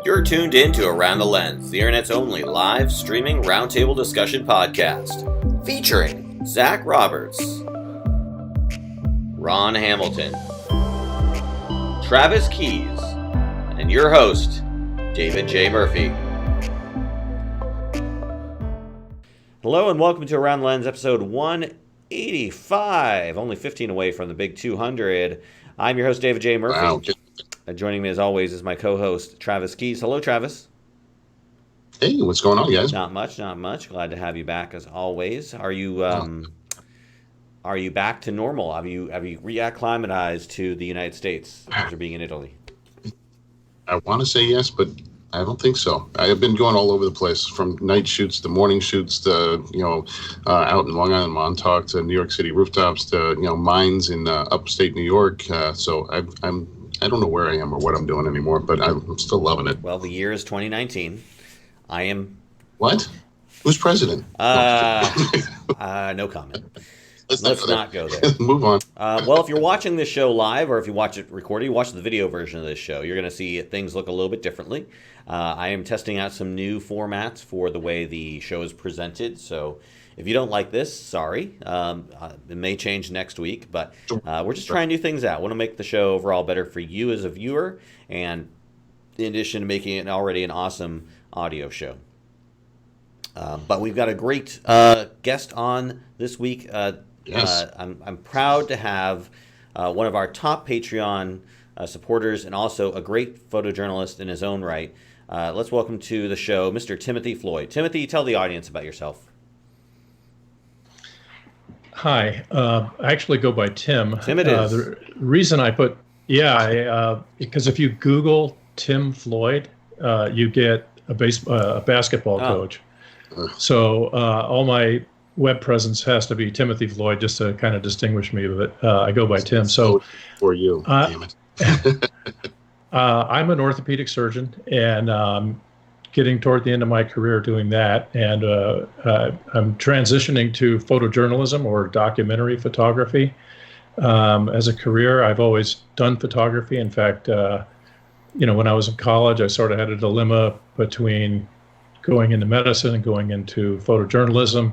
You're tuned in to Around the Lens, the internet's only live streaming roundtable discussion podcast, featuring Zach Roberts, Ron Hamilton, Travis Keys, and your host, David J. Murphy. Hello and welcome to Around the Lens, episode 185, only 15 away from the big 200. I'm your host, David J. Murphy. Wow. Joining me as always is my co-host, Travis Keys. Hello, Travis. Hey, what's going on, guys? Not much. Glad to have you back as always. Are you back to normal? Have you reacclimatized to the United States after being in Italy? I want to say yes, but I don't think so. I have been going all over the place, from night shoots to morning shoots to, out in Long Island, Montauk, to New York City rooftops to, mines in upstate New York. So I don't know where I am or what I'm doing anymore, but I'm still loving it. Well, the year is 2019. I am... What? Who's president? No comment. Let's not go there. Move on. Well, if you're watching this show live or if you watch it recorded, you watch the video version of this show, you're going to see things look a little bit differently. I am testing out some new formats for the way the show is presented. So if you don't like this, sorry. It may change next week, but we're just trying new things out. I want to make the show overall better for you as a viewer, and in addition to making it already an awesome audio show. But we've got a great guest on this week. Yes. I'm proud to have one of our top Patreon supporters and also a great photojournalist in his own right. Let's welcome to the show Mr. Timothy Floyd. Timothy, tell the audience about yourself. Hi. I actually go by Tim. Tim it is. The reason I put, because if you Google Tim Floyd, you get a basketball coach. So all my web presence has to be Timothy Floyd just to kind of distinguish me, but I go by Tim. So for you, damn it. I'm an orthopedic surgeon, and getting toward the end of my career doing that, and I'm transitioning to photojournalism or documentary photography. As a career, I've always done photography. In fact, when I was in college, I sort of had a dilemma between going into medicine and going into photojournalism.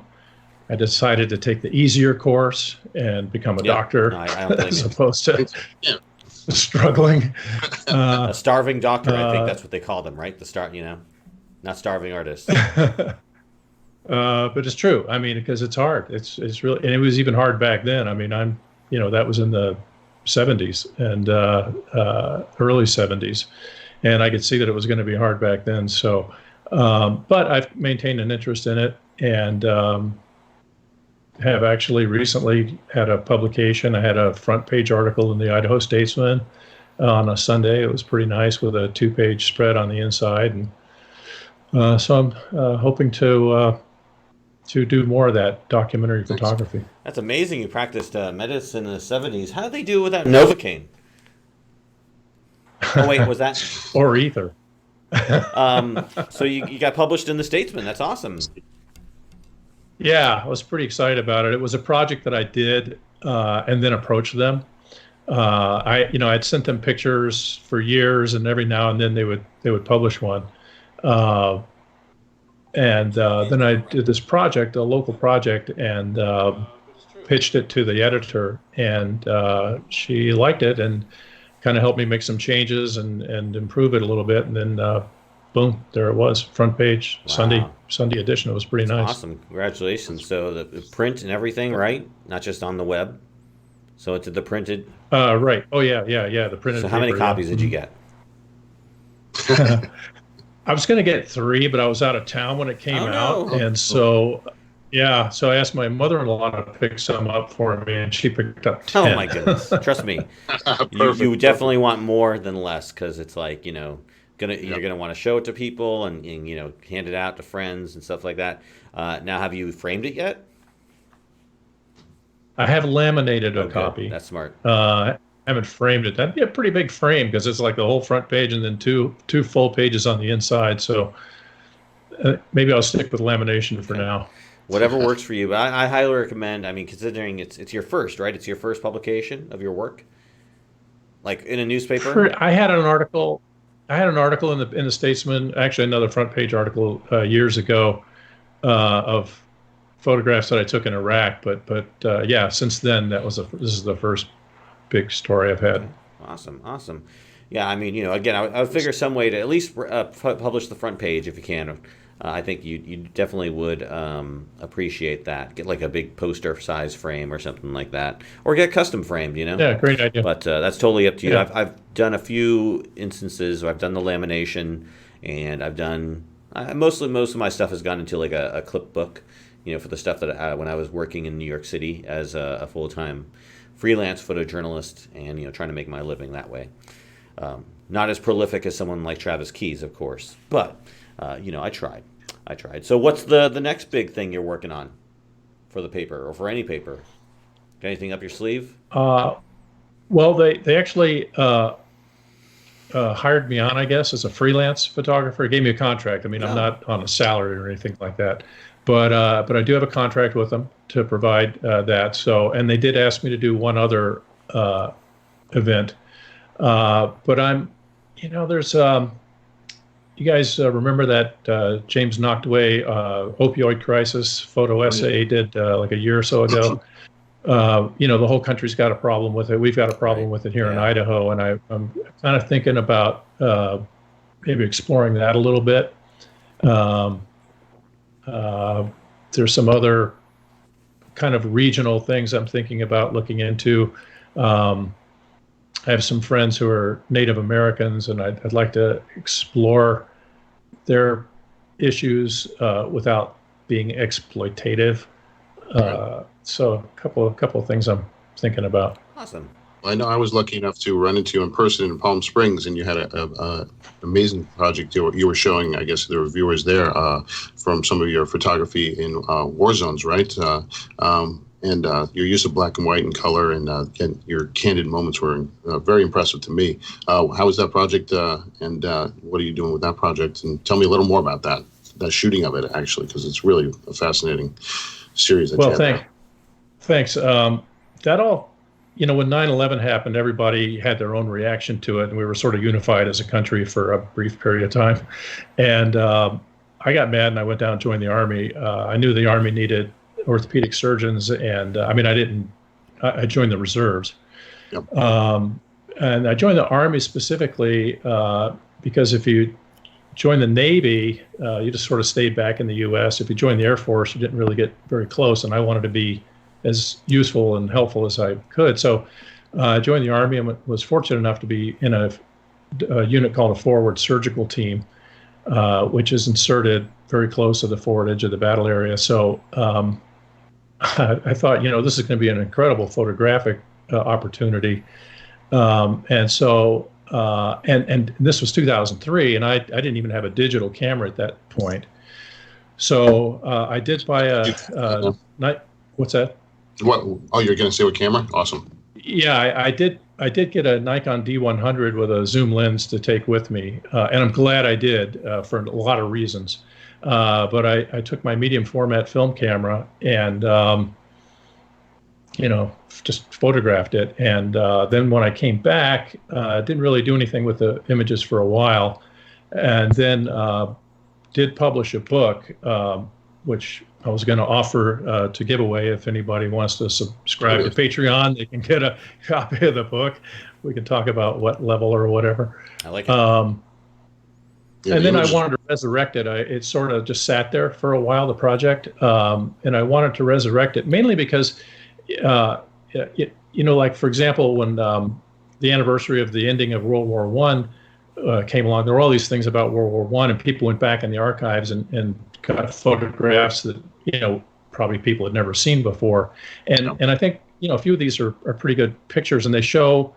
I decided to take the easier course and become a doctor, I don't as opposed to struggling. A starving doctor, I think that's what they call them, right? Not starving artists. But it's true. I mean, because it's hard. It's really, and it was even hard back then. I mean, that was in the 70s and early 70s, and I could see that it was going to be hard back then. So, but I've maintained an interest in it, and have actually recently had a publication. I had a front page article in the Idaho Statesman on a Sunday. It was pretty nice with a 2-page spread on the inside, and so I'm hoping to do more of that documentary photography. That's amazing. You practiced medicine in the 70s. How did they do without Novocaine? Oh wait, was that or ether? So you got published in the Statesman. That's awesome. Yeah, I was pretty excited about it. It was a project that I did and then approached them. I'd sent them pictures for years, and every now and then they would publish one. And then I did this project, a local project, and pitched it to the editor, and she liked it and kind of helped me make some changes and improve it a little bit, and then boom, there it was, front page. Wow. Sunday edition. It was pretty nice. Awesome. Congratulations. So the print and everything, right? Not just on the web. So it's the printed. Right. Oh yeah. The printed. So how many copies did you get? I was going to get 3, but I was out of town when it came out, and so so I asked my mother-in-law to pick some up for me, and she picked up 10. Oh my goodness! Trust me, you definitely want more than less, because it's like you're gonna want to show it to people and hand it out to friends and stuff like that. Now, have you framed it yet? I have laminated a copy. That's smart. I haven't framed it. That'd be a pretty big frame, because it's like the whole front page and then two full pages on the inside. So maybe I'll stick with lamination for now. Whatever works for you. But I highly recommend, considering it's your first, right? It's your first publication of your work? Like in a newspaper? I had an article. I had an article in the Statesman, actually another front page article years ago of photographs that I took in Iraq. But yeah, since then this is the first big story I've had. Okay. Awesome. Awesome. Yeah, I mean, again, I would figure some way to at least publish the front page if you can. I think you definitely would appreciate that. Get like a big poster size frame or something like that, or get custom framed. Yeah, great idea. But that's totally up to you. Yeah. I've done a few instances where I've done the lamination, and I've done most of my stuff has gone into like a clip book. For the stuff that when I was working in New York City as a full time freelance photojournalist, and trying to make my living that way. Not as prolific as someone like Travis Keyes, of course, but I tried. So what's the next big thing you're working on for the paper or for any paper? Got anything up your sleeve? Well, they actually hired me on, I guess, as a freelance photographer. Gave me a contract. I mean, I'm not on a salary or anything like that, but I do have a contract with them to provide that. So, and they did ask me to do one other event, but there's you guys remember that James Noctaway opioid crisis photo essay he did like a year or so ago? The whole country's got a problem with it. We've got a problem with it here in Idaho, and I'm kind of thinking about maybe exploring that a little bit. There's some other kind of regional things I'm thinking about looking into. I have some friends who are Native Americans, and I'd like to explore their issues without being exploitative. So a couple of things I'm thinking about. Awesome. Well, I know I was lucky enough to run into you in person in Palm Springs, and you had a amazing project you were showing, I guess, the reviewers there from some of your photography in war zones, right? And your use of black and white and color and your candid moments were very impressive to me. How was that project, and what are you doing with that project? And tell me a little more about that shooting of it, actually, because it's really a fascinating series that you had. Thanks. That all, when 9/11 happened, everybody had their own reaction to it, and we were sort of unified as a country for a brief period of time. And I got mad, and I went down and joined the Army. I knew the Army needed orthopedic surgeons, and I joined the reserves. Yep. And I joined the Army specifically because if you join the Navy, you just sort of stayed back in the U.S. If you joined the Air Force, you didn't really get very close, and I wanted to be as useful and helpful as I could. So I joined the Army and was fortunate enough to be in a unit called a forward surgical team, which is inserted very close to the forward edge of the battle area. So I thought, this is going to be an incredible photographic opportunity. And so this was 2003, and I didn't even have a digital camera at that point. So I did buy what's that? What? Oh, you're going to say what camera? Awesome. Yeah, I did get a Nikon D100 with a zoom lens to take with me, and I'm glad I did for a lot of reasons. But I took my medium format film camera and just photographed it. And then when I came back, didn't really do anything with the images for a while, and then did publish a book, which I was going to offer to give away. If anybody wants to subscribe to Patreon, they can get a copy of the book. We can talk about what level or whatever. I like it. And then I wanted to resurrect it. It sort of just sat there for a while, the project. And I wanted to resurrect it mainly because, like, for example, when the anniversary of the ending of World War I came along, there were all these things about World War I, and people went back in the archives and got photographs that, probably people had never seen before. And I think, a few of these are pretty good pictures, and they show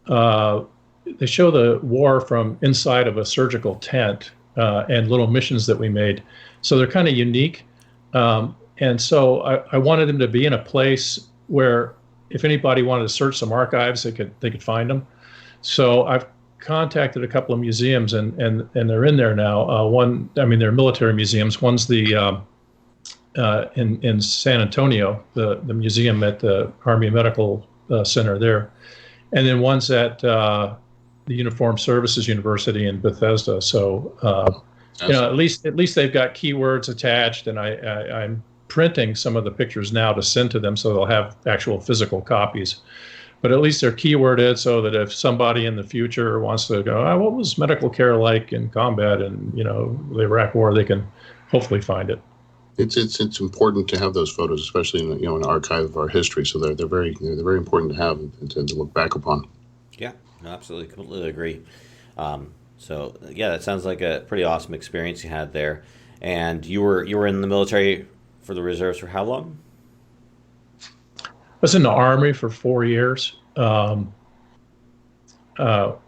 the war from inside of a surgical tent and little missions that we made. So they're kind of unique. And so I wanted them to be in a place where if anybody wanted to search some archives, they could find them. So I've contacted a couple of museums, and they're in there now. They're military museums. One's the in San Antonio, the museum at the Army Medical Center there. And then one's at the Uniformed Services University in Bethesda. So at least they've got keywords attached, and I'm printing some of the pictures now to send to them, so they'll have actual physical copies. But at least they're keyworded, so that if somebody in the future wants to go, what was medical care like in combat and the Iraq War, they can hopefully find it. It's important to have those photos, especially in an archive of our history. So they're very important to have and to look back upon. Yeah, absolutely, completely agree. So yeah, that sounds like a pretty awesome experience you had there. And you were in the military for the reserves for how long? I was in the Army for 4 years,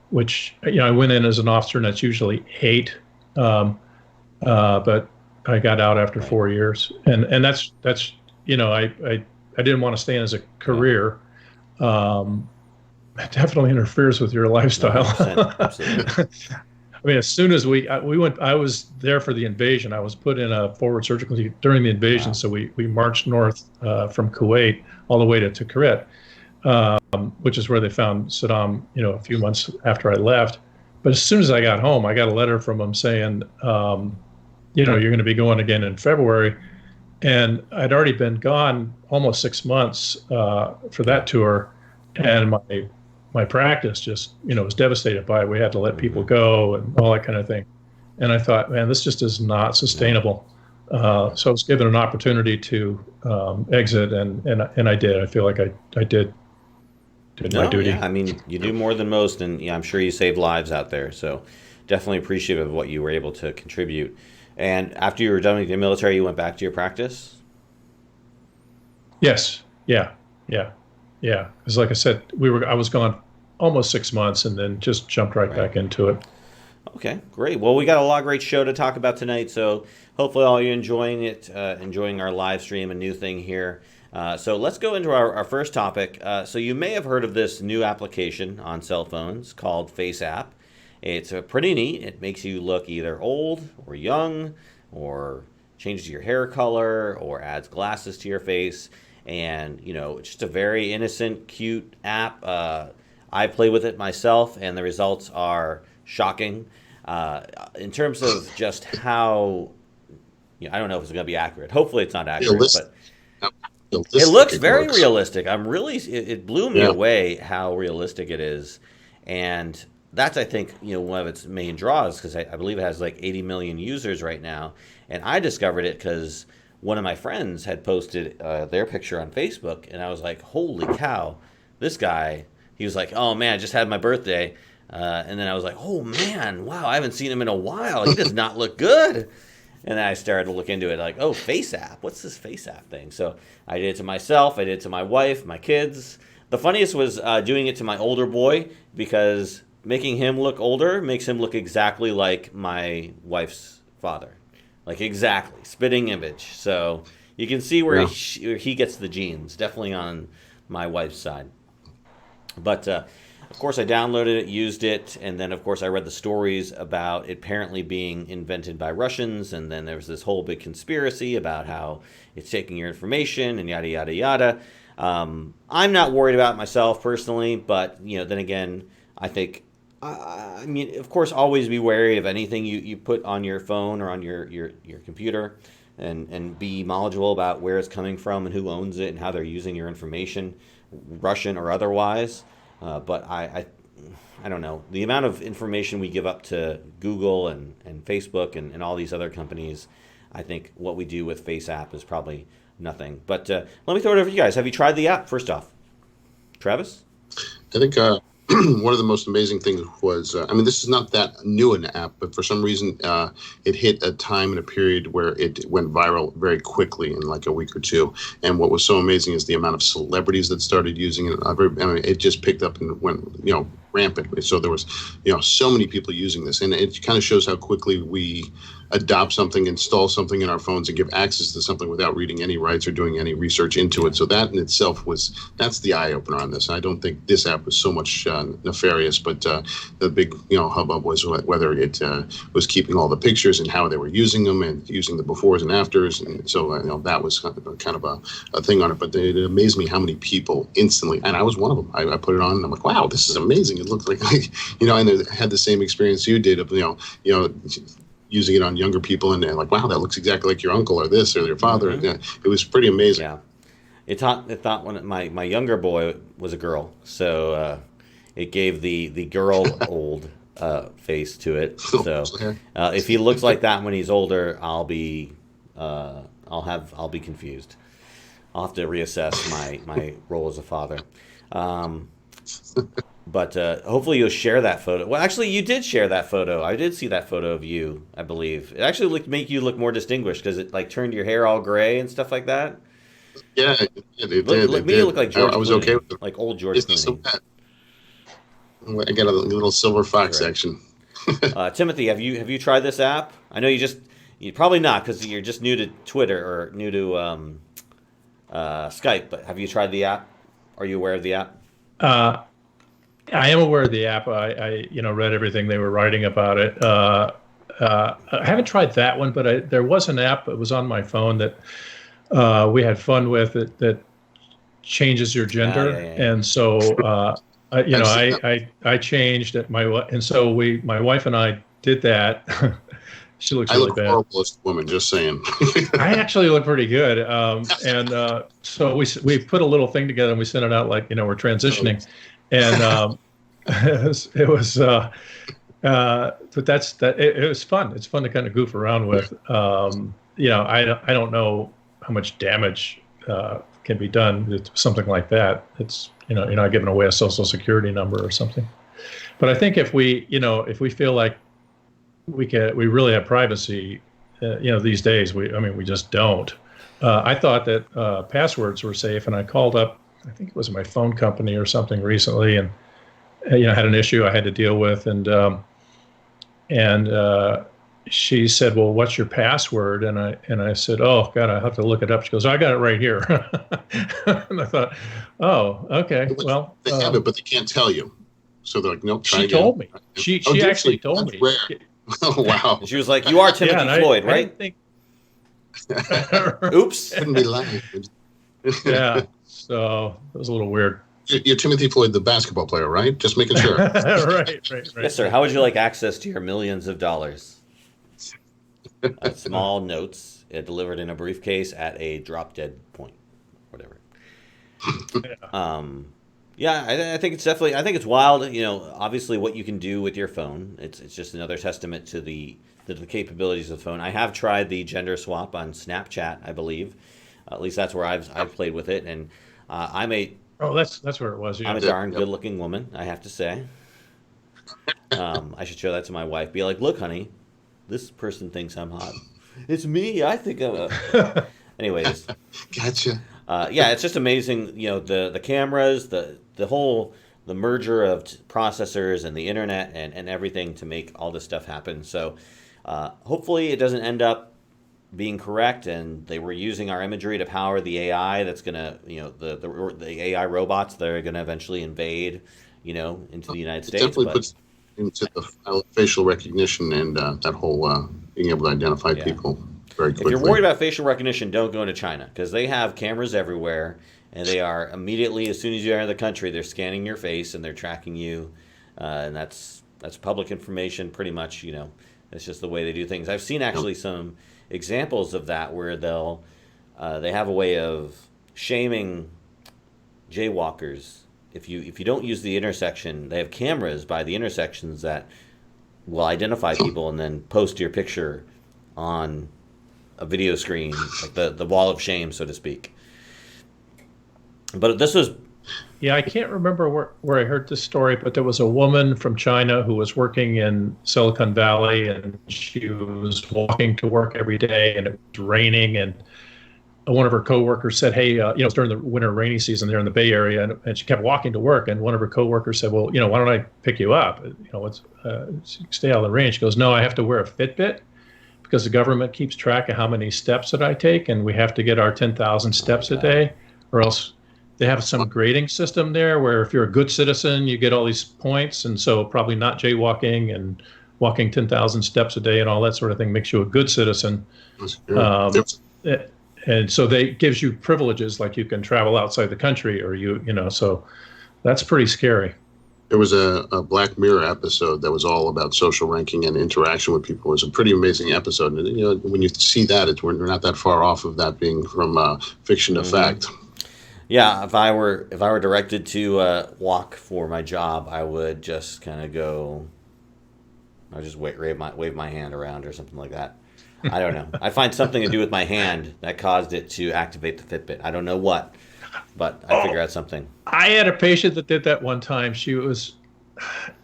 which I went in as an officer, and that's usually 8. But I got out after 4 years, and that's I didn't want to stay in as a career. It definitely interferes with your lifestyle. 100%, absolutely. I mean, as soon as we went, I was there for the invasion. I was put in a forward surgical team during the invasion. Wow. So we marched north from Kuwait all the way to Tikrit, which is where they found Saddam, a few months after I left. But as soon as I got home, I got a letter from him saying, you're going to be going again in February. And I'd already been gone almost 6 months for that tour. And my practice just, was devastated by it. We had to let people go and all that kind of thing. And I thought, man, this just is not sustainable. So I was given an opportunity to exit, and I did. I feel like I did my duty. Yeah. I mean, you do more than most, and I'm sure you saved lives out there. So definitely appreciative of what you were able to contribute. And after you were done with the military, you went back to your practice? Yes. Yeah. Because like I said, I was gone almost 6 months, and then just jumped right back into it. Okay, great. Well, we got a lot of great show to talk about tonight, so hopefully all you enjoying it, enjoying our live stream, a new thing here. So let's go into our first topic. So you may have heard of this new application on cell phones called FaceApp. It's pretty neat. It makes you look either old or young, or changes your hair color, or adds glasses to your face. And, it's just a very innocent, cute app. I play with it myself, and the results are shocking. In terms of just how, I don't know if it's going to be accurate. Hopefully it's not accurate, but it looks very realistic. It blew me away how realistic it is. And that's, I think, one of its main draws, because I believe it has like 80 million users right now. And I discovered it because one of my friends had posted their picture on Facebook, and I was like, holy cow, this guy, he was like, oh man, I just had my birthday. And then I was like, oh man, wow, I haven't seen him in a while. He does not look good. And then I started to look into it like, oh, FaceApp, what's this FaceApp thing? So I did it to myself, I did it to my wife, my kids. The funniest was doing it to my older boy, because making him look older makes him look exactly like my wife's father. Like exactly, spitting image. So you can see where he gets the genes, definitely on my wife's side. But of course I downloaded it, used it, and then of course I read the stories about it apparently being invented by Russians, and then there was this whole big conspiracy about how it's taking your information and yada, yada, yada. I'm not worried about it myself personally, but then again, I think, I mean, of course, always be wary of anything you put on your phone or on your computer, and be knowledgeable about where it's coming from and who owns it and how they're using your information, Russian or otherwise. But I don't know. The amount of information we give up to Google and Facebook and all these other companies, I think what we do with FaceApp is probably nothing. But let me throw it over to you guys. Have you tried the app, first off? Travis? I think one of the most amazing things was, this is not that new an app, but for some reason it hit a time and a period where it went viral very quickly in like a week or two. And what was so amazing is the amount of celebrities that started using it. It just picked up and went, rampant. So there was, so many people using this, and it kind of shows how quickly we adopt something, install something in our phones, and give access to something without reading any rights or doing any research into it. So that in itself that's the eye opener on this. And I don't think this app was so much nefarious, but the big hubbub was whether it was keeping all the pictures and how they were using them and using the befores and afters. And so that was kind of a thing on it. But it amazed me how many people instantly, and I was one of them. I put it on and I'm like, wow, this is amazing. It looked like and I had the same experience you did of using it on younger people, and they're like, wow, that looks exactly like your uncle or this or your father. Mm-hmm. Yeah, it was pretty amazing. Yeah, it thought when my younger boy was a girl, so it gave the girl old face to it. So if he looks like that when he's older, I'll be confused. I'll have to reassess my role as a father. But hopefully you'll share that photo. Well, actually, you did share that photo. I did see that photo of you, I believe. It actually make you look more distinguished because it turned your hair all gray and stuff like that. Yeah, it did. You look like George I was Clooney, okay with it. like old George Clooney. So bad. I got a little silver fox action. Timothy, have you tried this app? I know you probably not because you're just new to Twitter or new to Skype. But have you tried the app? Are you aware of the app? I am aware of the app. I read everything they were writing about it. I haven't tried that one, but there was an app that was on my phone that we had fun with that changes your gender, and so I changed it. My wife and I did that. She looks really bad. I look horrible as a woman, just saying. I actually look pretty good, and so we put a little thing together and we sent it out like we're transitioning. And it was, but it was fun. It's fun to kind of goof around with. I don't know how much damage can be done with something like that. It's you're not giving away a social security number or something. But I think if we feel like we really have privacy, these days we just don't. I thought that passwords were safe, and I called up. I think it was my phone company or something recently, and had an issue I had to deal with, and she said, "Well, what's your password?" And I said, "Oh God, I have to look it up." She goes, "I got it right here." And I thought, "Oh, okay, well." They have it, but they can't tell you, so they're like, "Nope." She told me. She actually told me. Rare. Oh wow! And she was like, "You are Timothy Floyd, right?" I Oops. Couldn't be lying. Yeah. So it was a little weird. You're Timothy Floyd, the basketball player, right? Just making sure. Right. Yes, sir. How would you like access to your millions of dollars? Small notes delivered in a briefcase at a drop-dead point, whatever. I think it's definitely. I think it's wild. Obviously, what you can do with your phone. It's just another testament to the capabilities of the phone. I have tried the gender swap on Snapchat, I believe. At least that's where I've played with it, and I'm a. Oh, that's where it was. Yeah. I'm a darn good-looking woman, I have to say. I should show that to my wife. Be like, look, honey, this person thinks I'm hot. It's me. I think I'm. Anyways. Gotcha. It's just amazing. The cameras, the merger of processors and the internet and everything to make all this stuff happen. So hopefully it doesn't end up being correct, and they were using our imagery to power the AI that's gonna, the AI robots that are gonna eventually invade, into the United States. Definitely puts into the facial recognition and that whole being able to identify people very quickly. If you're worried about facial recognition, don't go into China because they have cameras everywhere, and they are immediately as soon as you enter the country, they're scanning your face and they're tracking you, and that's public information pretty much. It's just the way they do things. I've seen actually some examples of that where they have a way of shaming jaywalkers. If you don't use the intersection, they have cameras by the intersections that will identify people and then post your picture on a video screen, like the wall of shame, so to speak. But this was... Yeah, I can't remember where I heard this story, but there was a woman from China who was working in Silicon Valley, and she was walking to work every day, and it was raining, and one of her coworkers said, "Hey, it's during the winter rainy season there in the Bay Area," and she kept walking to work, and one of her coworkers said, "Well, why don't I pick you up? Stay out of the rain." She goes, "No, I have to wear a Fitbit because the government keeps track of how many steps that I take, and we have to get our 10,000 steps a day, or else they have some grading system there where if you're a good citizen, you get all these points, and so probably not jaywalking and walking 10,000 steps a day and all that sort of thing makes you a good citizen. And so they gives you privileges, like you can travel outside the country, or so that's pretty scary. There was a Black Mirror episode that was all about social ranking and interaction with people. It was a pretty amazing episode. And, when you see that, we're not that far off of that being from fiction to fact. Yeah, if I were directed to walk for my job, I would just kind of go. I would just wave my hand around or something like that. I don't know. I find something to do with my hand that caused it to activate the Fitbit. I don't know what, but I figure out something. I had a patient that did that one time. She was,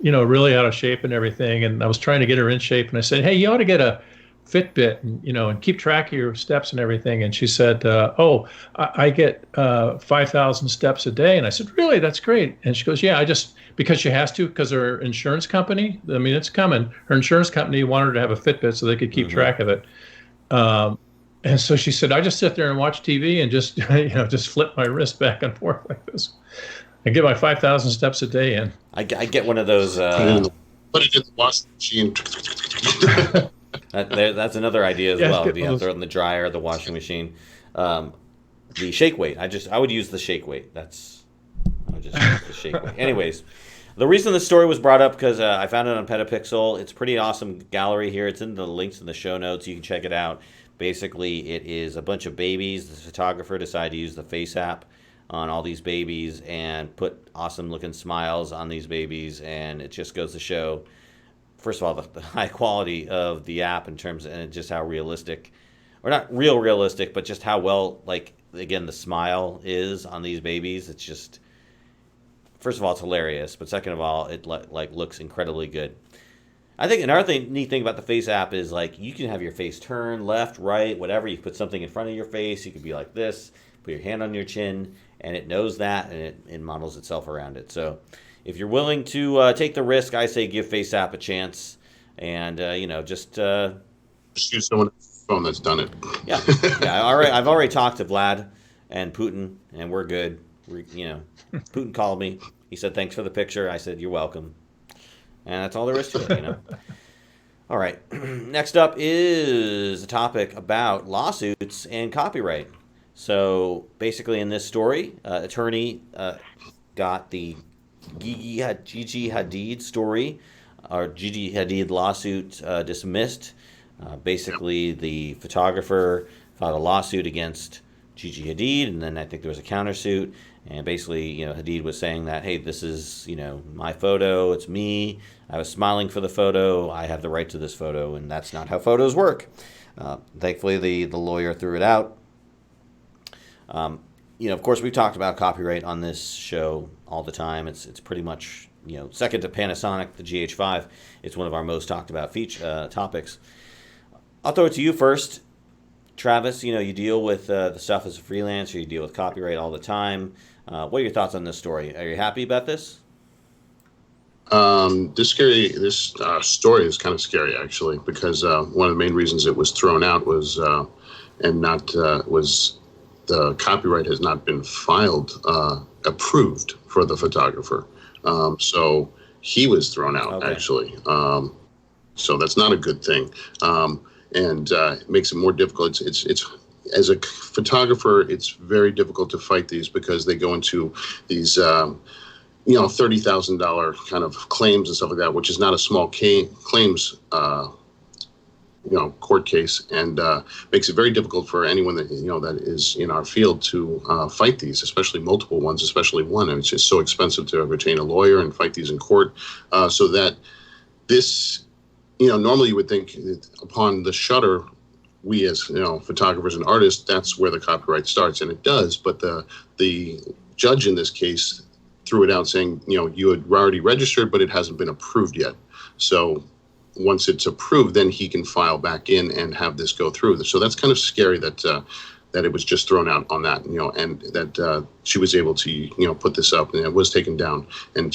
really out of shape and everything, and I was trying to get her in shape. And I said, "Hey, you ought to get a Fitbit, and keep track of your steps and everything." And she said, I get 5,000 steps a day. And I said, "Really? That's great." And she goes, "Yeah, because she has to, because her insurance company, it's coming. Her insurance company wanted her to have a Fitbit so they could keep track of it." And so she said, "I just sit there and watch TV and just, just flip my wrist back and forth like this. I get my 5,000 steps a day in." I get one of those. Put it in the washing machine. That's another idea as well. Throw it in the dryer or the washing machine. The shake weight. I would use the shake weight. I would just use the shake weight. Anyways, the reason the story was brought up because I found it on Petapixel. It's a pretty awesome gallery here. It's in the links in the show notes. You can check it out. Basically, it is a bunch of babies. The photographer decided to use the Face app on all these babies and put awesome looking smiles on these babies, and it just goes to show, first of all, the high quality of the app in terms of, and just how realistic, or not realistic, but just how well, again, the smile is on these babies. It's just, first of all, it's hilarious, but second of all, it looks incredibly good. I think another neat thing about the Face app is you can have your face turn left, right, whatever. You put something in front of your face. You could be like this, put your hand on your chin, and it knows that, and it models itself around it. So if you're willing to take the risk, I say give Face app a chance, and just use someone's phone that's done it. Yeah. All right. I've already talked to Vlad and Putin, and we're good. Putin called me. He said thanks for the picture. I said you're welcome, and that's all there is to it. All right. Next up is a topic about lawsuits and copyright. So basically, in this story, attorney got the Gigi Hadid story, or Gigi Hadid lawsuit dismissed. Basically, the photographer filed a lawsuit against Gigi Hadid, and then I think there was a countersuit. And basically, Hadid was saying that, hey, this is, my photo. It's me. I was smiling for the photo. I have the right to this photo, and that's not how photos work. Thankfully, the lawyer threw it out. Of course, we've talked about copyright on this show all the time. It's pretty much, second to Panasonic, the GH5. It's one of our most talked about topics. I'll throw it to you first. Travis, you deal with the stuff as a freelancer. You deal with copyright all the time. What are your thoughts on this story? Are you happy about this? This story is kind of scary, actually, because one of the main reasons it was thrown out was the copyright has not been filed, approved for the photographer. So he was thrown out, actually. So that's not a good thing. And it makes it more difficult. It's as a photographer, it's very difficult to fight these because they go into these, $30,000 kind of claims and stuff like that, which is not a small claims, court case, and makes it very difficult for anyone that that is in our field to fight these, especially multiple ones, especially one. And it's just so expensive to retain a lawyer and fight these in court. So that this, normally you would think that upon the shutter, we as photographers and artists, that's where the copyright starts, and it does. But the judge in this case threw it out, saying you had already registered, but it hasn't been approved yet. So once it's approved, then he can file back in and have this go through. So that's kind of scary that it was just thrown out on that, and that she was able to, put this up, and it was taken down. And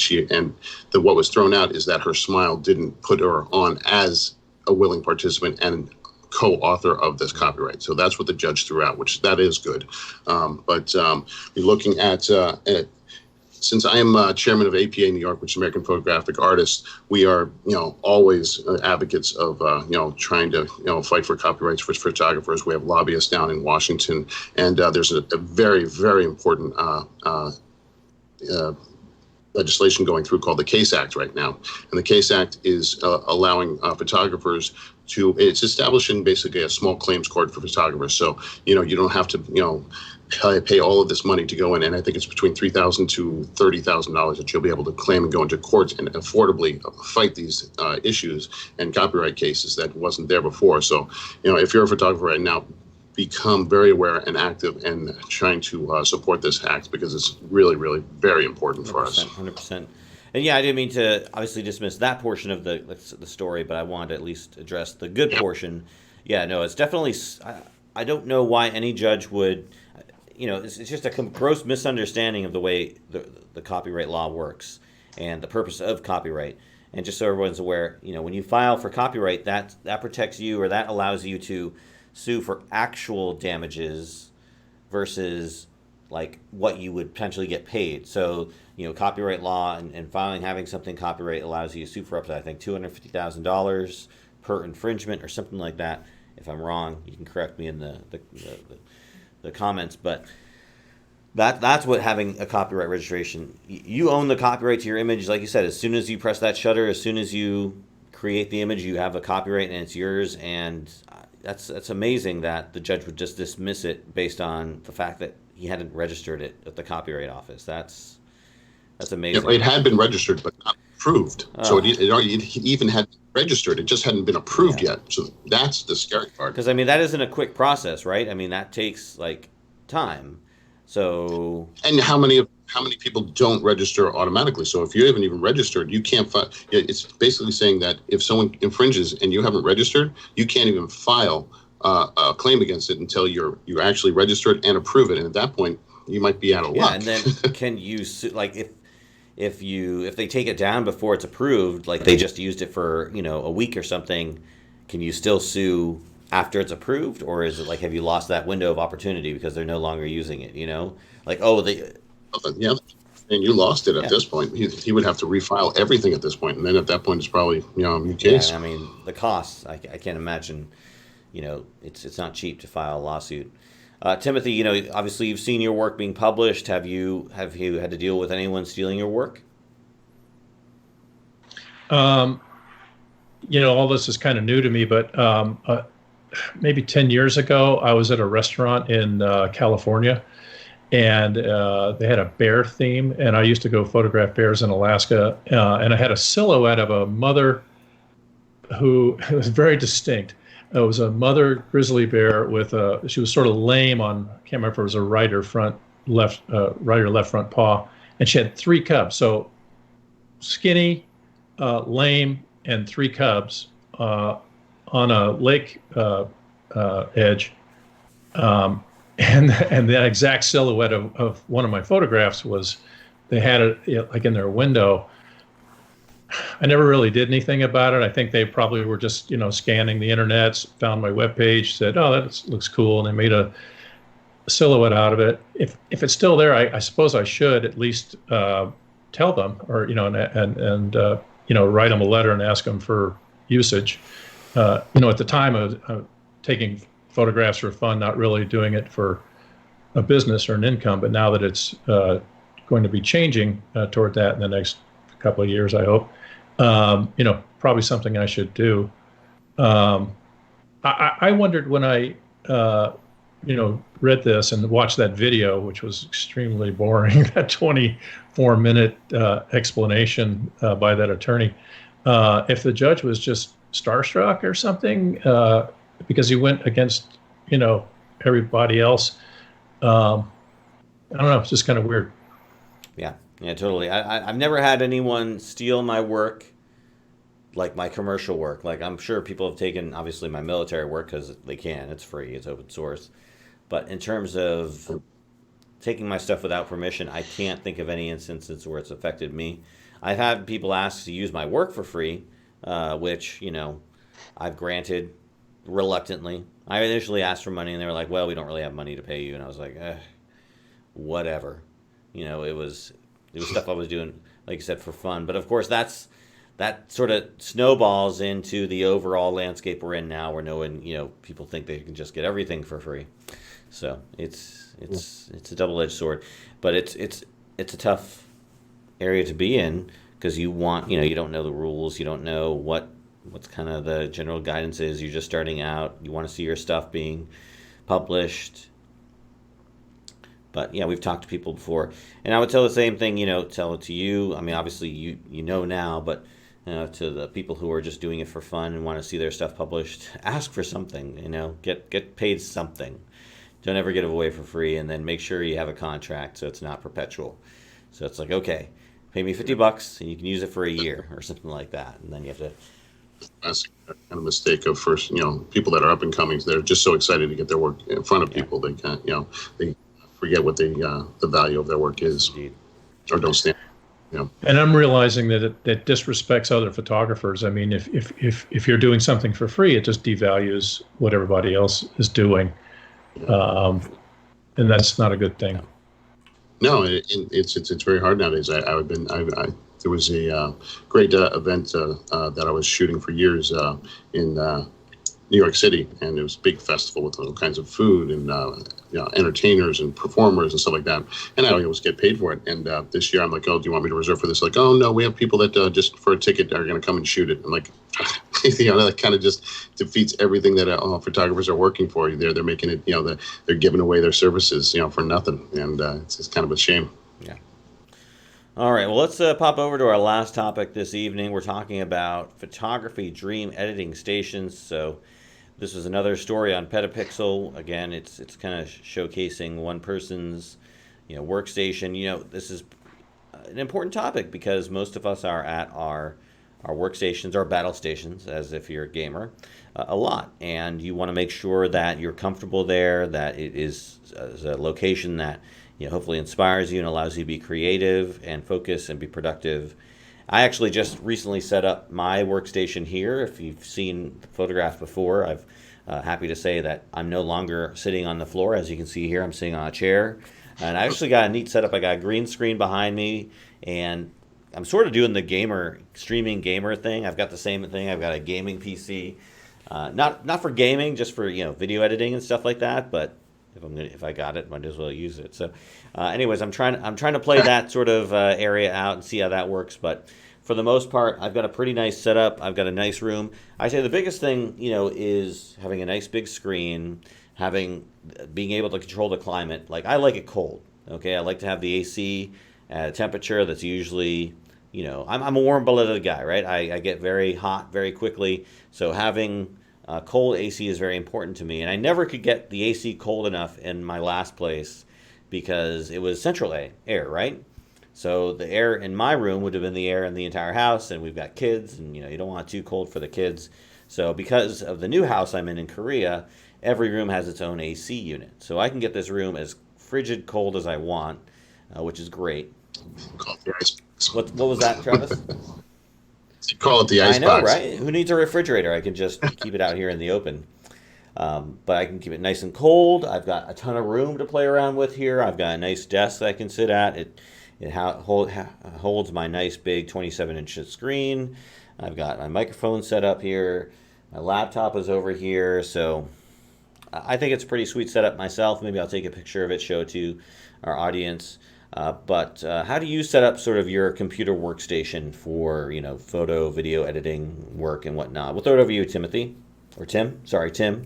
what was thrown out is that her smile didn't put her on as a willing participant and co-author of this copyright. So that's what the judge threw out, which that is good. But you're looking at since I am chairman of APA New York, which is American Photographic Artists, we are, always advocates of, trying to, fight for copyrights for photographers. We have lobbyists down in Washington, and there's a very, very important legislation going through called the CASE Act right now. And the CASE Act is allowing photographers it's establishing basically a small claims court for photographers. So, you don't have to, pay all of this money to go in, and I think it's between $3,000 to $30,000 that you'll be able to claim and go into court and affordably fight these issues and copyright cases that wasn't there before. So, if you're a photographer right now, become very aware and active and trying to support this act, because it's really, really very important for us. 100%. And yeah, I didn't mean to obviously dismiss that portion of the story, but I wanted to at least address the good portion. Yeah, no, it's definitely. I don't know why any judge would. It's just a gross misunderstanding of the way the copyright law works and the purpose of copyright. And just so everyone's aware, when you file for copyright, that protects you, or that allows you to sue for actual damages versus like what you would potentially get paid. So, copyright law and having something copyright allows you to sue for up to, I think, $250,000 per infringement or something like that. If I'm wrong, you can correct me in the comments, but that's what having a copyright registration. You own the copyright to your image, like you said. As soon as you press that shutter, as soon as you create the image, you have a copyright and it's yours. And that's amazing that the judge would just dismiss it based on the fact that he hadn't registered it at the Copyright Office. That's amazing. It had been registered, but not approved. So it even had registered. It just hadn't been approved yet. So that's the scary part. Because, that isn't a quick process, right? That takes, time. So... And how many people don't register automatically? So if you haven't even registered, you can't file. It's basically saying that if someone infringes and you haven't registered, you can't even file a claim against it until you're actually registered and approve it. And at that point, you might be out of luck. Yeah, and then can you if they take it down before it's approved, like they just used it for a week or something, can you still sue after it's approved, or is it like, have you lost that window of opportunity because they're no longer using it? Yeah, and you lost it at this point. He would have to refile everything at this point, and then at that point it's probably a new case. Yeah, the costs, I can't imagine. It's not cheap to file a lawsuit. Timothy, obviously you've seen your work being published. Have you had to deal with anyone stealing your work? All this is kind of new to me, but maybe 10 years ago, I was at a restaurant in California, and they had a bear theme, and I used to go photograph bears in Alaska, and I had a silhouette of a mother who was very distinct. It was a mother grizzly bear she was sort of lame on, I can't remember if it was a right or left front paw, and she had 3 cubs. So skinny, lame, and 3 cubs on a lake edge. And that exact silhouette of one of my photographs was, they had it like in their window. I never really did anything about it. I think they probably were just, scanning the internet, found my webpage, said, "Oh, that looks cool," and they made a silhouette out of it. If it's still there, I suppose I should at least tell them, or and write them a letter and ask them for usage. At the time, I was taking photographs for fun, not really doing it for a business or an income. But now that it's going to be changing toward that in the next couple of years, I hope. Probably something I should do. I wondered when I, read this and watched that video, which was extremely boring, that 24-minute explanation by that attorney, if the judge was just starstruck or something, because he went against, everybody else. I don't know. It's just kind of weird. Yeah, totally. I've never had anyone steal my work, like my commercial work. Like, I'm sure people have taken, obviously, my military work because they can. It's free. It's open source. But in terms of taking my stuff without permission, I can't think of any instances where it's affected me. I've had people ask to use my work for free, which, I've granted reluctantly. I initially asked for money, and they were like, "Well, we don't really have money to pay you." And I was like, "Whatever." It was stuff I was doing, like you said, for fun. But of course, that sort of snowballs into the overall landscape we're in now, where no one, people think they can just get everything for free. So it's a double-edged sword, but it's a tough area to be in because you don't know the rules, you don't know what's kind of the general guidance is. You're just starting out. You want to see your stuff being published. But yeah, we've talked to people before, and I would tell the same thing. Tell it to you. I mean, obviously you know now, but to the people who are just doing it for fun and want to see their stuff published, ask for something. Get paid something. Don't ever get it away for free, and then make sure you have a contract so it's not perpetual. So it's like, okay, pay me $50 and you can use it for a year or something like that, and then you have to. That's kind of mistake of first, people that are up and coming. They're just so excited to get their work in front of people. They can't, they forget what the value of their work is, Indeed. or don't stand. And I'm realizing that that disrespects other photographers. I mean, if you're doing something for free, it just devalues what everybody else is doing, and that's not a good thing. No, it's very hard nowadays. There was a great event that I was shooting for years in New York City, and it was a big festival with all kinds of food and entertainers and performers and stuff like that. And I always get paid for it. And this year I'm like, oh, do you want me to reserve for this? Like, oh no, we have people that just for a ticket are going to come and shoot it. I'm like, that kind of just defeats everything that photographers are working for. They're making it, they're giving away their services, for nothing, and it's kind of a shame. Yeah. All right, well, let's pop over to our last topic this evening. We're talking about photography dream editing stations. So this is another story on Petapixel. Again, it's kind of showcasing one person's, workstation. This is an important topic because most of us are at our workstations, our battle stations, as if you're a gamer, a lot. And you want to make sure that you're comfortable there, that it is a location that hopefully inspires you and allows you to be creative and focus and be productive. I actually just recently set up my workstation here. If you've seen the photograph before, I'm happy to say that I'm no longer sitting on the floor. As you can see here, I'm sitting on a chair. And I actually got a neat setup. I got a green screen behind me, and I'm sort of doing the streaming gamer thing. I've got the same thing. I've got a gaming PC. Not for gaming, just for video editing and stuff like that, but if I got it, might as well use it. So, anyways, I'm trying to play that sort of area out and see how that works. But for the most part, I've got a pretty nice setup. I've got a nice room. I say the biggest thing, is having a nice big screen, being able to control the climate. Like, I like it cold. Okay, I like to have the AC at a temperature that's usually, I'm a warm-blooded guy, right? I get very hot very quickly. So having cold AC is very important to me, and I never could get the AC cold enough in my last place because it was central air, right? So the air in my room would have been the air in the entire house, and we've got kids, and you don't want it too cold for the kids. So because of the new house I'm in Korea, every room has its own AC unit. So I can get this room as frigid cold as I want, which is great. Call it the ice box. What was that, Travis? You call it the ice box. I know, right? Who needs a refrigerator? I can just keep it out here in the open. But I can keep it nice and cold. I've got a ton of room to play around with here. I've got a nice desk that I can sit at. It holds my nice big 27-inch screen. I've got my microphone set up here. My laptop is over here. So I think it's a pretty sweet setup myself. Maybe I'll take a picture of it, show it to our audience. But how do you set up sort of your computer workstation for, photo, video editing work and whatnot? We'll throw it over to you, Timothy. Or Tim. Sorry, Tim.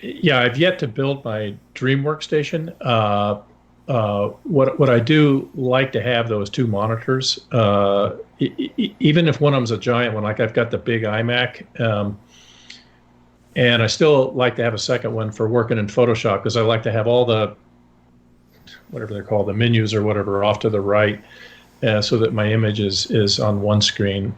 Yeah, I've yet to build my dream workstation. What I do like to have, though, is two monitors. Even if one of them's a giant one, like I've got the big iMac, and I still like to have a second one for working in Photoshop because I like to have all the, whatever they're called, the menus or whatever, off to the right, so that my image is on one screen.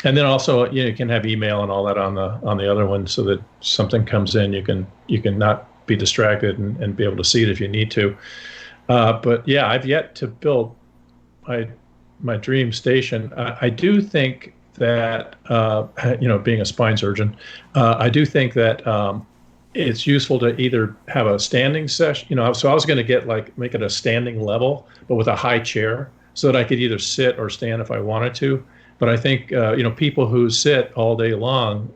And then also, you can have email and all that on the other one, so that something comes in, you can not be distracted and be able to see it if you need to. But yeah, I've yet to build my dream station. I do think that, being a spine surgeon, I do think that it's useful to either have a standing session, so I was going to make it a standing level, but with a high chair so that I could either sit or stand if I wanted to. But I think, people who sit all day long,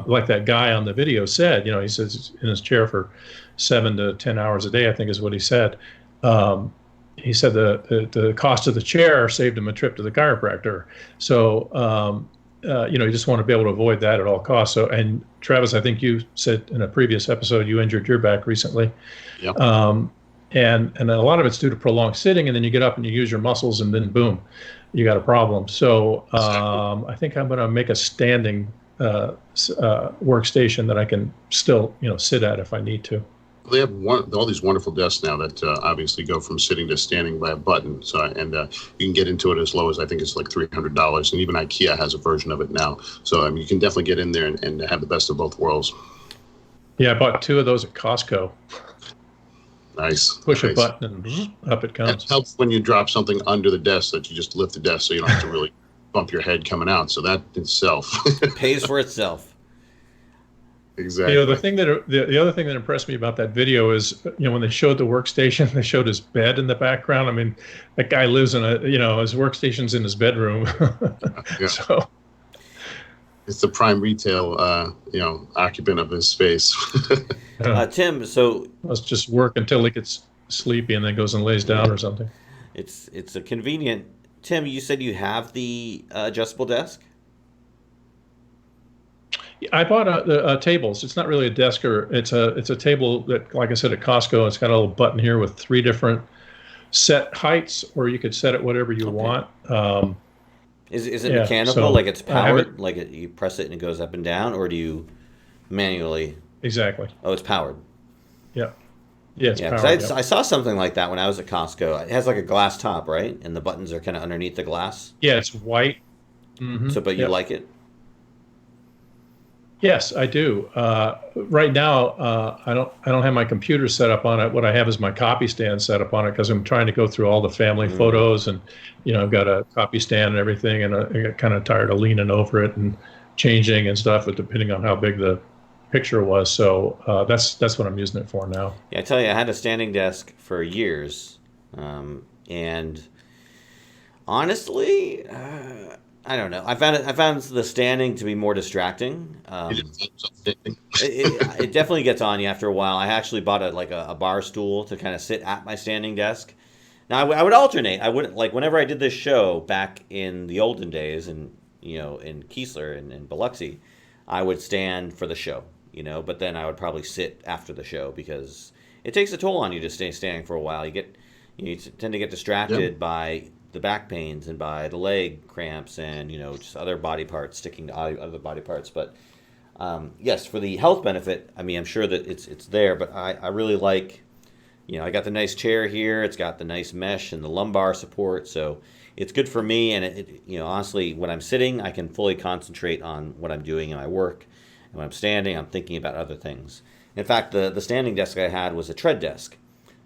like that guy on the video said, he sits in his chair for 7 to 10 hours a day, I think is what he said. He said the cost of the chair saved him a trip to the chiropractor. So, you just want to be able to avoid that at all costs. So, and Travis, I think you said in a previous episode you injured your back recently. Yep. And a lot of it's due to prolonged sitting, and then you get up and you use your muscles, and then boom, you got a problem. So I think I'm going to make a standing workstation that I can still, sit at if I need to. They have all these wonderful desks now that obviously go from sitting to standing by a button. So, and you can get into it as low as I think it's like $300, and even IKEA has a version of it now. So you can definitely get in there and have the best of both worlds. Yeah, I bought 2 of those at Costco. Nice. Push a button and up it comes. It helps when you drop something under the desk that you just lift the desk so you don't have to really bump your head coming out. So that itself pays for itself. Exactly. The other thing that impressed me about that video is, when they showed the workstation, they showed his bed in the background. I mean, that guy lives in his workstation's in his bedroom. Yeah. So it's the prime retail, occupant of his space. Tim, so let's just work until he gets sleepy and then goes and lays down or something. It's a convenient. Tim, you said you have the adjustable desk? I bought tables. It's not really a desk, or it's a table that, like I said, at Costco, it's got a little button here with 3 different set heights, or you could set it whatever you want. Is it mechanical? So like it's powered? You press it and it goes up and down, or do you manually? Exactly. Oh, it's powered. Yeah. Yeah, it's powered. I saw something like that when I was at Costco. It has like a glass top, right? And the buttons are kind of underneath the glass. Yeah, it's white. Mm-hmm. So, but you like it? Yes, I do. Right now, I don't have my computer set up on it. What I have is my copy stand set up on it because I'm trying to go through all the family photos, and I've got a copy stand and everything, and I get kind of tired of leaning over it and changing and stuff, but depending on how big the picture was. So that's what I'm using it for now. Yeah, I tell you, I had a standing desk for years, and honestly, I don't know. I found the standing to be more distracting. It definitely gets on you after a while. I actually bought a bar stool to kind of sit at my standing desk. Now I would alternate. I wouldn't, like, whenever I did this show back in the olden days, and in Keesler and in Biloxi, I would stand for the show. But then I would probably sit after the show because it takes a toll on you to stay standing for a while. You tend to get distracted by the back pains and by the leg cramps and just other body parts sticking to other body parts. But yes, for the health benefit, I mean, I'm sure that it's there. But I really like, I got the nice chair here. It's got the nice mesh and the lumbar support, so it's good for me. And it honestly, when I'm sitting, I can fully concentrate on what I'm doing in my work. And when I'm standing, I'm thinking about other things. In fact, the standing desk I had was a tread desk,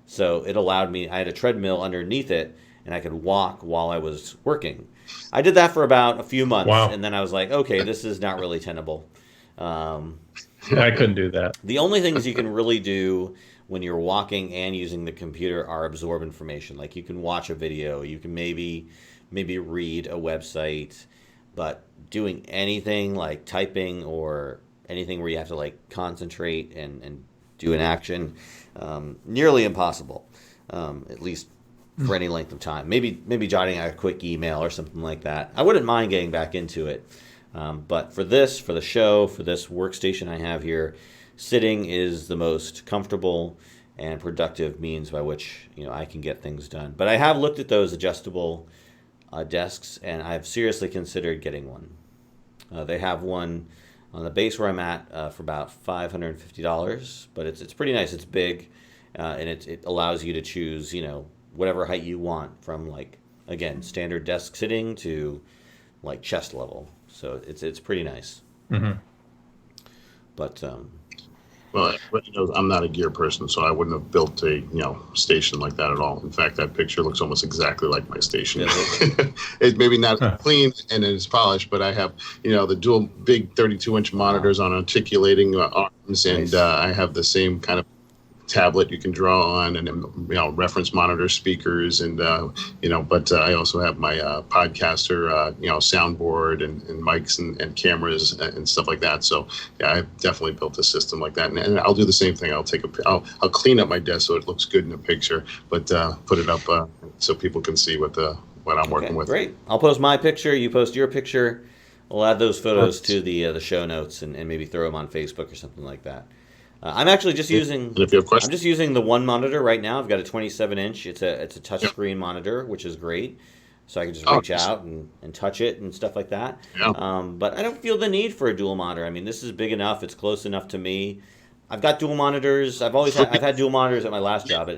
so it allowed me. I had a treadmill underneath it, and I could walk while I was working. I did that for about a few months, and then I was like, okay, this is not really tenable. I couldn't do that. The only things you can really do when you're walking and using the computer are absorb information. Like, you can watch a video, you can maybe read a website, but doing anything like typing or anything where you have to like concentrate and do an action, nearly impossible, at least for any length of time. Maybe jotting out a quick email or something like that. I wouldn't mind getting back into it. But for the show, for this workstation I have here, sitting is the most comfortable and productive means by which I can get things done. But I have looked at those adjustable desks, and I've seriously considered getting one. They have one on the base where I'm at for about $550, but it's pretty nice. It's big, and it allows you to choose whatever height you want, from like, again, standard desk sitting to like chest level. So it's pretty nice. Mm-hmm. But Well, everybody knows I'm not a gear person, so I wouldn't have built a station like that at all. In fact, that picture looks almost exactly like my station. Does it? It's maybe not Huh. clean and it's polished, but I have the dual big 32-inch monitors on articulating arms, and Nice. I have the same kind of tablet you can draw on, and reference monitor speakers, and but I also have my podcaster soundboard and mics and cameras and stuff like that. So yeah, I've definitely built a system like that, and I'll do the same thing. I'll clean up my desk so it looks good in a picture, but put it up so people can see what I'm working with. Great. I'll post my picture. You post your picture. We'll add those photos to the show notes and maybe throw them on Facebook or something like that. I'm actually just using. And if you have I'm questions, just using the one monitor right now. I've got a 27-inch. It's a touchscreen monitor, which is great. So I can just reach out and touch it and stuff like that. Yeah. But I don't feel the need for a dual monitor. I mean, this is big enough. It's close enough to me. I've got dual monitors. I've had dual monitors at my last job.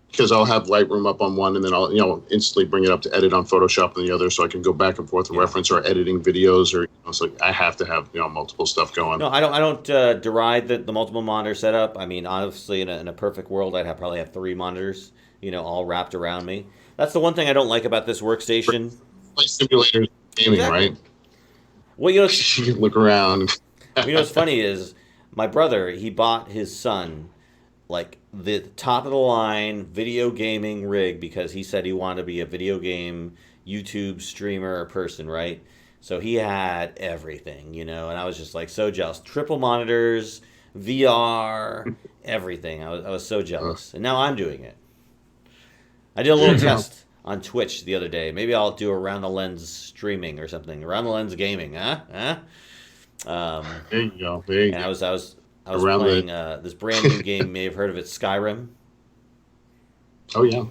Because I'll have Lightroom up on one, and then I'll instantly bring it up to edit on Photoshop on the other, so I can go back and forth and reference or editing videos, or so I have to have multiple stuff going. No, I don't deride the multiple monitor setup. I mean, honestly, in a perfect world, probably have 3 monitors, all wrapped around me. That's the one thing I don't like about this workstation. Play simulators, gaming, Exactly. right? Well, You can look around. what's funny is my brother, he bought his son like the top of the line video gaming rig because he said he wanted to be a video game YouTube streamer person, right? So he had everything, and I was just like so jealous. Triple monitors, VR, everything. I was so jealous. And now I'm doing it. I did a little test on Twitch the other day. Maybe I'll do Around the Lens streaming or something. Around the Lens gaming, huh? There you go. There you And go. I was Around playing this brand new game. You may have heard of it, Skyrim. Oh yeah.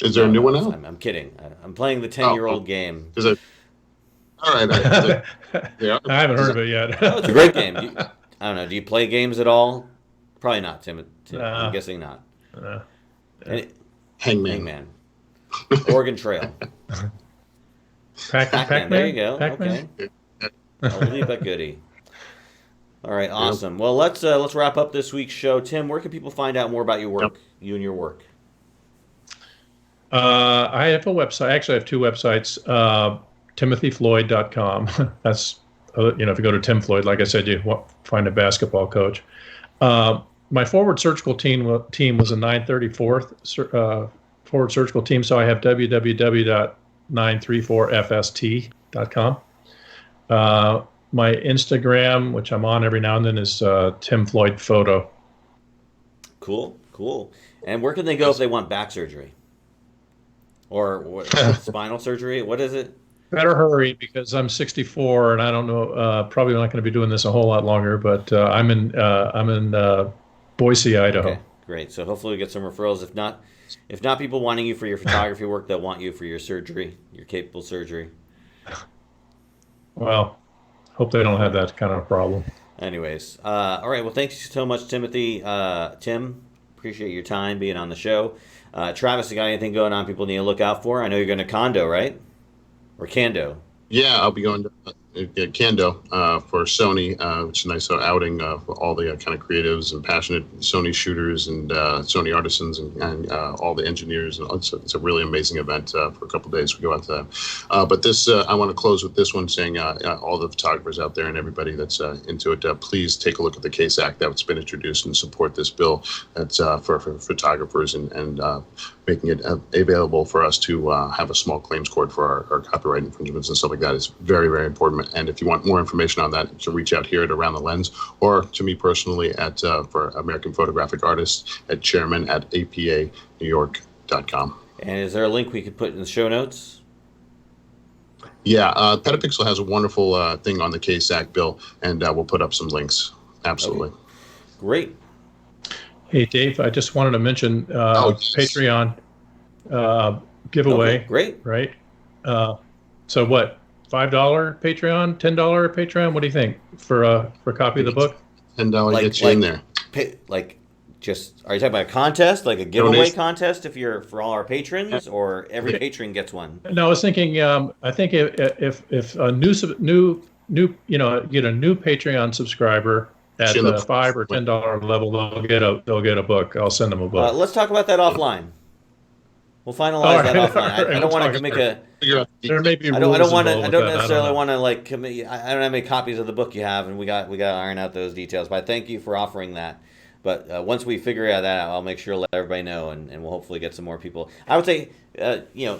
Is there a new one out? I'm kidding. I'm playing the 10-year-old Oh. game. Is it? All right. I haven't heard of it yet. Oh, it's a great game. I don't know. Do you play games at all? Probably not, Tim. Nah. I'm guessing not. And Hangman. Hangman. Oregon Trail. Pac-Man. There you go. Pac-Man? Okay. I'll leave that goodie. All right, awesome. Well, let's wrap up this week's show. Tim, where can people find out more about your work, you and your work? I have a website. Actually, I have 2 websites. TimothyFloyd.com. That's if you go to Tim Floyd, like I said, you find a basketball coach. My forward surgical team was a 934th forward surgical team, so I have www.934fst.com. My Instagram, which I'm on every now and then, is Tim Floyd Photo. Cool. And where can they go if they want back surgery? Or what, spinal surgery? What is it? Better hurry because I'm 64 and I don't know. Probably not going to be doing this a whole lot longer. But I'm in Boise, Idaho. Okay, great. So hopefully we get some referrals. If not people wanting you for your photography work, they'll want you for your surgery, your capable surgery. Well, hope they don't have that kind of problem. Anyways, all right. Well, thanks so much, Timothy. Tim, appreciate your time being on the show. Travis, you got anything going on people need to look out for? I know you're going to Condo, right? Or Cando? Yeah, I'll be going to Cando for Sony, which is a nice outing for all the kind of creatives and passionate Sony shooters and Sony artisans and all the engineers. And it's a really amazing event for a couple of days. We go out to that. But this, I want to close with this one saying all the photographers out there and everybody that's into it, please take a look at the CASE Act that's been introduced and support this bill that's for photographers and making it available for us to have a small claims court for our copyright infringements and stuff like that. It's very, very important. And if you want more information on that, you can reach out here at Around the Lens or to me personally at for American Photographic Artists at chairman@apanewyork.com. And is there a link we could put in the show notes? Yeah, Petapixel has a wonderful thing on the CASE Act bill, and we'll put up some links. Absolutely. Okay. Great. Hey, Dave, I just wanted to mention Yes. Patreon giveaway. Okay, great. Right? So what? $5 Patreon, $10 Patreon. What do you think for a copy of the book? $10 gets you in there. Just are you talking about a contest, like a giveaway Donation. contest, if you're for all our patrons, or every patron gets one? No, I was thinking. I think if a new get a new Patreon subscriber at Chin the the- $5 or $10 level, they'll get a book. I'll send them a book. Let's talk about that offline. We'll finalize All that right, offline. all right, I don't we'll want talk to make about a. Figure out the There may be I rules don't want to. involved I with don't that. necessarily know. want to like commit. I don't have any copies of the book you have, and we got to iron out those details. But I thank you for offering that. But once we figure out that out, I'll make sure to let everybody know, and we'll hopefully get some more people. I would say, join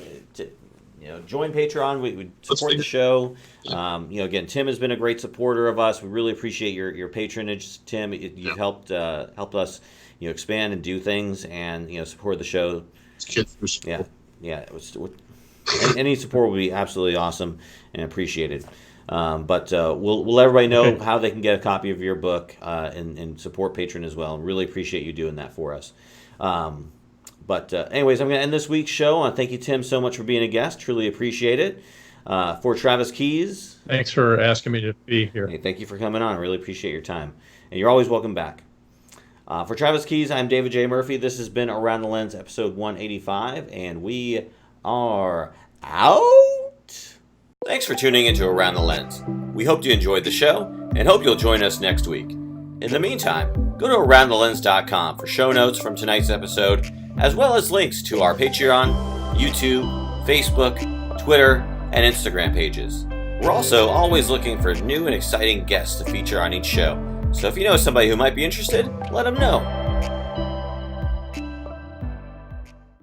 Patreon. We support the show. Again, Tim has been a great supporter of us. We really appreciate your patronage, Tim. You've helped us, expand and do things, and support the show. kids through school. Yeah. Any support would be absolutely awesome and appreciated. But we'll let everybody know how they can get a copy of your book and support Patreon as well. And really appreciate you doing that for us. Anyways, I'm going to end this week's show. Thank you, Tim, so much for being a guest. Truly appreciate it. For Travis Keys. Thanks for asking me to be here. Hey, thank you for coming on. I really appreciate your time. And you're always welcome back. For Travis Keys, I'm David J. Murphy. This has been Around the Lens, episode 185, and we are out. Thanks for tuning into Around the Lens. We hope you enjoyed the show and hope you'll join us next week. In the meantime, go to AroundTheLens.com for show notes from tonight's episode, as well as links to our Patreon, YouTube, Facebook, Twitter, and Instagram pages. We're also always looking for new and exciting guests to feature on each show. So if you know somebody who might be interested, let them know.